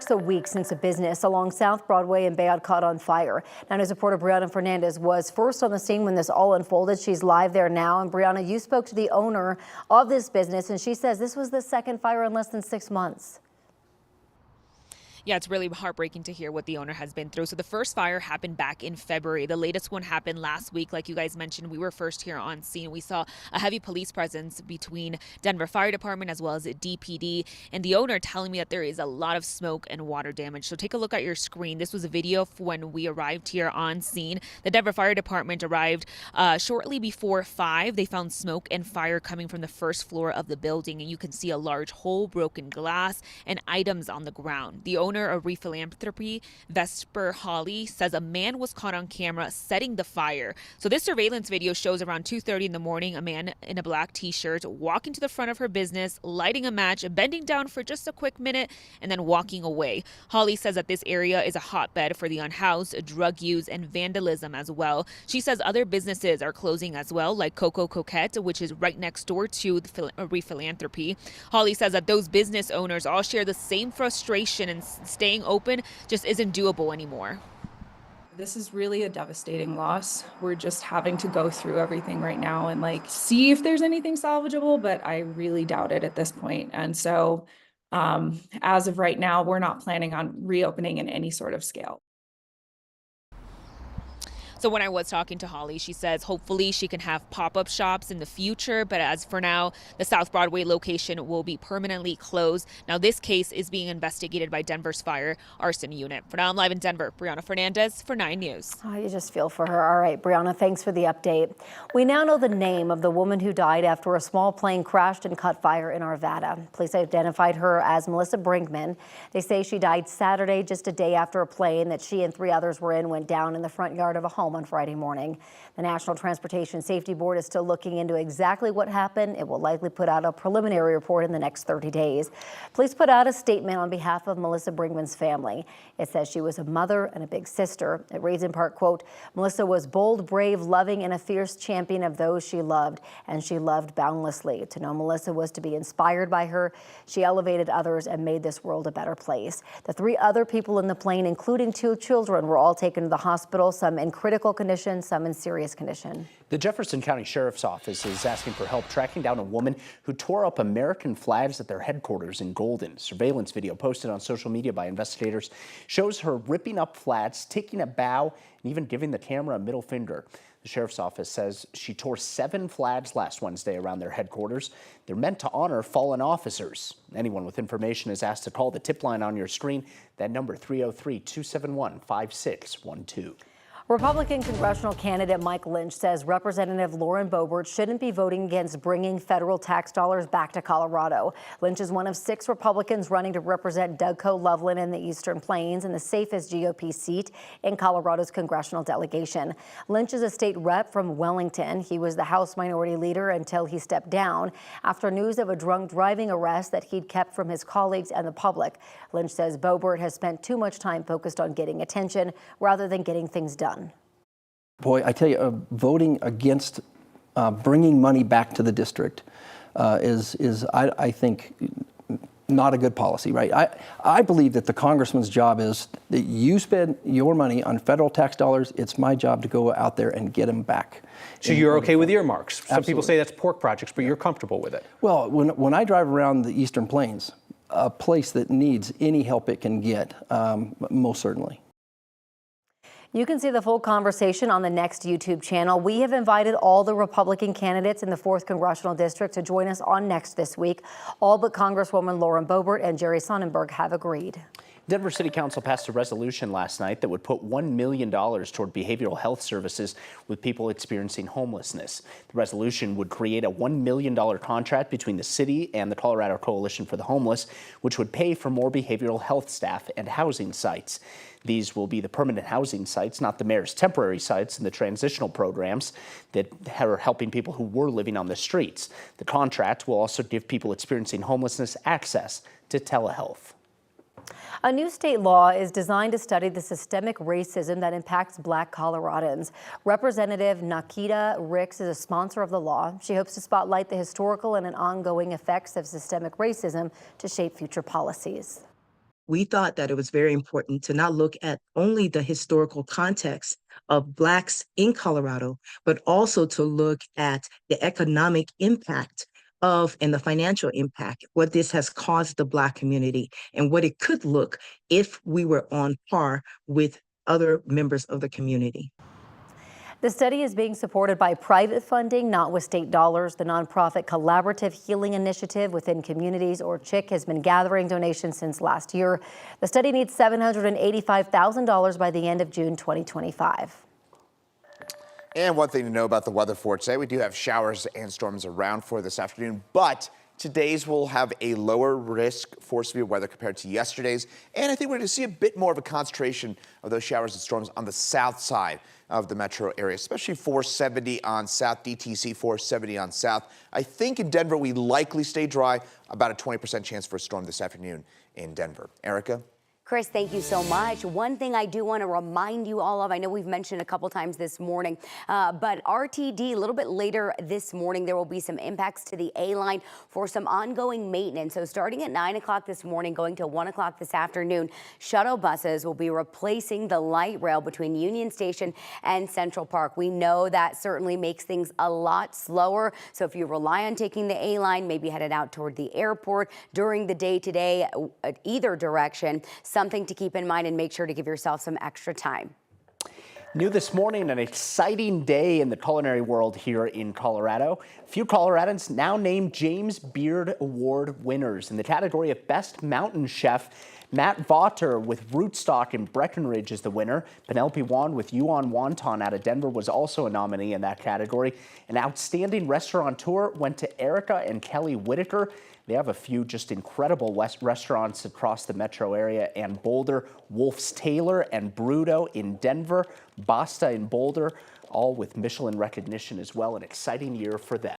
It's a week since a business along South Broadway in Bayard caught on fire. Now, news reporter Brianna Fernandez was first on the scene when this all unfolded. She's live there now. And Brianna, you spoke to the owner of this business, and she says this was the second fire in less than 6 months. Yeah, it's really heartbreaking to hear what the owner has been through. So the first fire happened back in February. The latest one happened last week. Like you guys mentioned, we were first here on scene. We saw a heavy police presence between Denver Fire Department as well as DPD, and the owner telling me that there is a lot of smoke and water damage. So take a look at your screen. This was a video when we arrived here on scene. The Denver Fire Department arrived shortly before 5. They found smoke and fire coming from the first floor of the building, and you can see a large hole, broken glass, and items on the ground. The owner of Philanthropy, Vesper Holly, says a man was caught on camera setting the fire. So this surveillance video shows around 2:30 in the morning a man in a black t-shirt walking to the front of her business, lighting a match, bending down for just a quick minute, and then walking away. Holly says that this area is a hotbed for the unhoused, drug use, and vandalism as well. She says other businesses are closing as well, like Coco Coquette, which is right next door to the Philanthropy. Holly says that those business owners all share the same frustration, and staying open just isn't doable anymore. This is really a devastating loss. We're just having to go through everything right now and see if there's anything salvageable, but I really doubt it at this point. And so as of right now, we're not planning on reopening in any sort of scale. So when I was talking to Holly, she says hopefully she can have pop-up shops in the future. But as for now, the South Broadway location will be permanently closed. Now, this case is being investigated by Denver's Fire Arson Unit. For now, I'm live in Denver. Brianna Fernandez for 9 News. Oh, you just feel for her. All right, Brianna, thanks for the update. We now know the name of the woman who died after a small plane crashed and caught fire in Arvada. Police identified her as Melissa Brinkman. They say she died Saturday, just a day after a plane that she and 3 others were in went down in the front yard of a home on Friday morning. The National Transportation Safety Board is still looking into exactly what happened. It will likely put out a preliminary report in the next 30 days. Police put out a statement on behalf of Melissa Brinkman's family. It says she was a mother and a big sister. It reads in part, quote, Melissa was bold, brave, loving, and a fierce champion of those she loved, and she loved boundlessly. To know Melissa was to be inspired by her. She elevated others and made this world a better place. The 3 other people in the plane, including 2 children, were all taken to the hospital, some in critical condition, some in serious condition. The Jefferson County Sheriff's Office is asking for help tracking down a woman who tore up American flags at their headquarters in Golden. Surveillance video posted on social media by investigators shows her ripping up flags, taking a bow, and even giving the camera a middle finger. The Sheriff's Office says she tore 7 flags last Wednesday around their headquarters. They're meant to honor fallen officers. Anyone with information is asked to call the tip line on your screen. That number 303-271-5612. Republican congressional candidate Mike Lynch says Representative Lauren Boebert shouldn't be voting against bringing federal tax dollars back to Colorado. Lynch is one of 6 Republicans running to represent Doug Loveland in the Eastern Plains in the safest GOP seat in Colorado's congressional delegation. Lynch is a state rep from Wellington. He was the House Minority Leader until he stepped down after news of a drunk driving arrest that he'd kept from his colleagues and the public. Lynch says Boebert has spent too much time focused on getting attention rather than getting things done. Boy, I tell you, voting against bringing money back to the district is I think, not a good policy, right? I believe that the congressman's job is that you spend your money on federal tax dollars. It's my job to go out there and get them back. So you're okay with earmarks? Some Absolutely. people say that's pork projects, but you're comfortable with it. Well, when I drive around the Eastern Plains, a place that needs any help it can get, most certainly. You can see the full conversation on the Next YouTube channel. We have invited all the Republican candidates in the 4th Congressional District to join us on Next this week. All but Congresswoman Lauren Boebert and Jerry Sonnenberg have agreed. Denver City Council passed a resolution last night that would put $1 million toward behavioral health services with people experiencing homelessness. The resolution would create a $1 million contract between the city and the Colorado Coalition for the Homeless, which would pay for more behavioral health staff and housing sites. These will be the permanent housing sites, not the mayor's temporary sites and the transitional programs that are helping people who were living on the streets. The contract will also give people experiencing homelessness access to telehealth. A new state law is designed to study the systemic racism that impacts Black Coloradans. Representative Nakita Ricks is a sponsor of the law. She hopes to spotlight the historical and ongoing effects of systemic racism to shape future policies. we thought that it was very important to not look at only the historical context of Blacks in Colorado, but also to look at the economic impact of and the financial impact, what this has caused the Black community and what it could look if we were on par with other members of the community. The study is being supported by private funding, not with state dollars. The nonprofit Collaborative Healing Initiative within Communities, or CHIC, has been gathering donations since last year. The study needs $785,000 by the end of June 2025. And one thing to know about the weather for today, we do have showers and storms around for this afternoon, but today's will have a lower risk for severe weather compared to yesterday's. And I think we're going to see a bit more of a concentration of those showers and storms on the south side of the metro area, especially 470 on south, DTC 470 on south. I think in Denver, we likely stay dry, about a 20% chance for a storm this afternoon in Denver. Erica? Chris, thank you so much. One thing I do want to remind you all of, I know we've mentioned a couple times this morning, but RTD, a little bit later this morning, there will be some impacts to the A line for some ongoing maintenance. So starting at 9 o'clock this morning, going to 1 o'clock this afternoon, shuttle buses will be replacing the light rail between Union Station and Central Park. We know that certainly makes things a lot slower. So if you rely on taking the A line, maybe headed out toward the airport during the day today, either direction, something to keep in mind and make sure to give yourself some extra time. New this morning, an exciting day in the culinary world here in Colorado. A few Coloradans now named James Beard Award winners in the category of Best Mountain Chef. Matt Vaughter with Rootstock in Breckenridge is the winner. Penelope Wan with Yuan Wonton out of Denver was also a nominee in that category. An outstanding restaurateur went to Erica and Kelly Whitaker. They have a few just incredible restaurants across the metro area and Boulder. Wolf's Tailor and Bruto in Denver, Basta in Boulder, all with Michelin recognition as well. An exciting year for them.